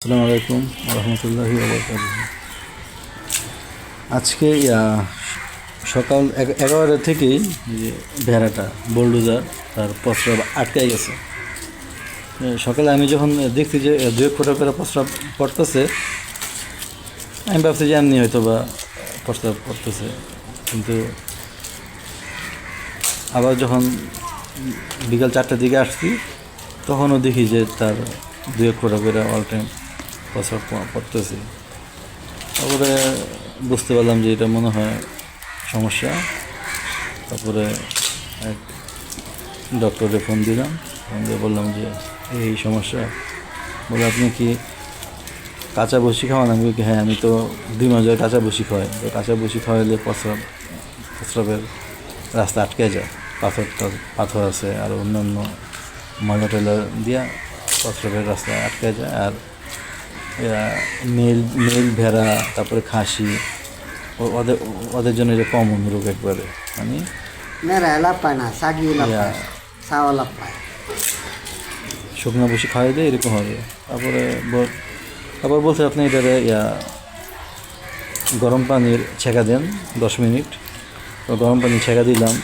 আসসালামু আলাইকুম রহমতুল্লাহি আজকে সকাল 11টা থেকেই যে ভেড়াটা বোলডোজার তার প্রস্রাব আটকাই গেছে। সকালে আমি যখন দেখছি যে 2 ফোঁটা করে প্রস্রাব পড়তেছে, আমি ভাবছি যে এমনি হয়তো বা প্রস্রাব পড়তেছে, কিন্তু আবার যখন বিকাল 4টার দিকে আসছি তখনও দেখি যে তার 2 ফোঁটা করে অল টাইম প্রস্রাব পড়তেছে। তারপরে বুঝতে পারলাম যে এটা মনে হয় সমস্যা। তারপরে এক ডক্টরে ফোন দিলাম, ফোন দিয়ে বললাম যে এই সমস্যা। বলে আপনি কি কাঁচা বসি খাওয়ান? আমি কি হ্যাঁ, আমি তো 2 মাস ধরে কাঁচা বসি খাওয়াই। তো কাঁচা বসি খাওয়াইলে প্রস্রাবের রাস্তা আটকে যায়, পাথর আছে আর অন্যান্য ময়লা টয়লা দিয়া প্রস্রাবের রাস্তা আটকে যায়। আর মেল ভেড়া, তারপরে খাসি, ওদের জন্য যে কমন রোগ একবারে, মানে শুকনো বসে খাওয়াই দেয় এরকম হবে। তারপর বলছে আপনি এটারে গরম পানির ছেঁকা দেন 10 মিনিট। তো গরম পানি ছেঁকা দিলাম,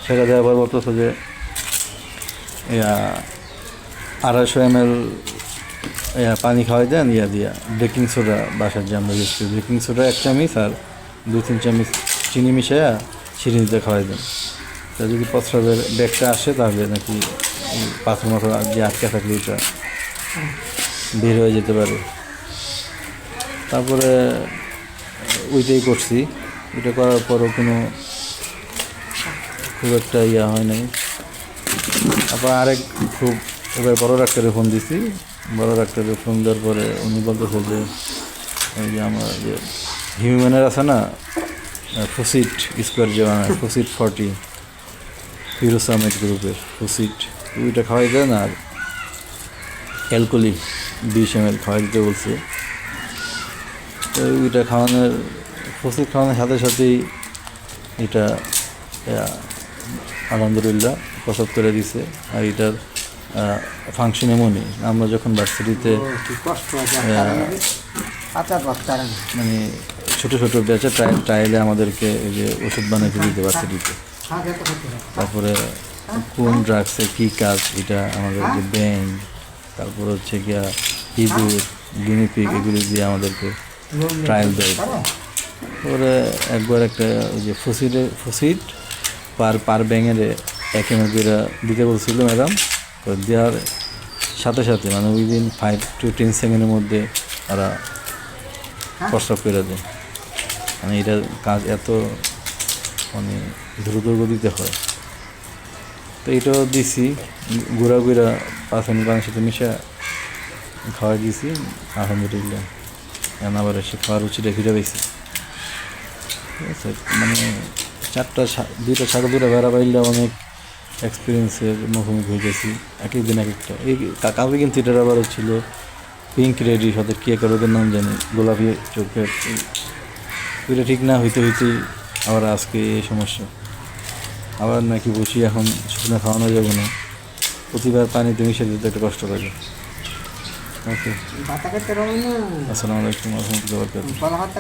ছেঁকা দেওয়ার পর বলতেছে যে 250 ml পানি খাওয়াই দেন দিয়া বেকিং সোডা, বাসার যে আমরা ইউজ করি বেকিং সোডা 1 চামচ আর 2-3 চামচ চিনি মিশাইয়া চিনিতে খাওয়াই দেন। তা যদি প্রস্রাবের ব্যাগটা আসে তাহলে নাকি পাথর মাথর যে আটকে থাকলে এটা বের হয়ে যেতে পারে। তারপরে ওইটাই করছি। ওইটা করার পরও খুব একটা হয় নাই। তারপর আরেক এবার বড় ডাক্তারে ফোন দিছি। বড় ডাক্তারে ফোন দেওয়ার পরে উনি বলতেছে যে এই যে আমার যে হিউম্যানের আছে না, ফুসিট স্কোয়ার যে ফুসিট 40 ফিরোসামেট গ্রুপের ফুসিট, ওইটা খাওয়াই দেন। আর অ্যালকোহলিক 20 ml খাওয়াই দিতে বলছে। তো ওইটা ফুসিট খাওয়ানোর সাথে সাথেই এটা আলহামদুলিল্লাহ প্রসব করে দিছে। আর এটার ফাংশন এমনই, আমরা যখন ভার্সিটিতে মানে ছোটো ছোটো ব্যাচে ট্রায়ালে আমাদেরকে এই যে ওষুধ বানাইতে দিতে ভার্সিটিতে। তারপরে কোন ড্রাগসের কী কাজ, এটা আমাদের যে ব্যাং, তারপর হচ্ছে গিয়া ইঁদুর, গিনিপিগ, এগুলি দিয়ে আমাদেরকে ট্রায়াল দেয়। তারপরে একবার একটা ওই যে ফুসিট পার ব্যাঙের 1 ml করে দিতে বলছিল ম্যাডাম। তো দেওয়ার সাথে সাথে মানে উইদিন 5 to 10 সেকেন্ডের মধ্যে ওরা প্রস্রাব করে দেয়। মানে এটার কাজ এত মানে দ্রুত গতিতে হয়। তো এটাও দিছি গুঁড়া 5 মিনিট পানির সাথে মিশে খাওয়াই দিয়েছি। আলহামদুলিল্লাহ আবার এসে খাওয়ার রুচিটা ফিরে পেয়েছি। ঠিক আছে, মানে 2টা ছাগল 2টা ভেড়া পাইলে অনেক এক্সপিরিয়েন্সের মুখোমুখি হয়ে গেছি। এক একদিন এক একটা। এই কালকে কিন্তু এটার আবার ছিল পিঙ্ক রেডি, সাথে কে ওদের নাম জানি, গোলাপি চোখের। ওইটা ঠিক না হইতেই আবার আজকে এই সমস্যা। আবার নাকি বসি এখন শুকনো খাওয়ানো যাবে না, প্রতিবার পানিতে মিশে দিতে একটা কষ্ট লাগে। ওকে, আসসালামু আলাইকুম রহমতুল্লাহ।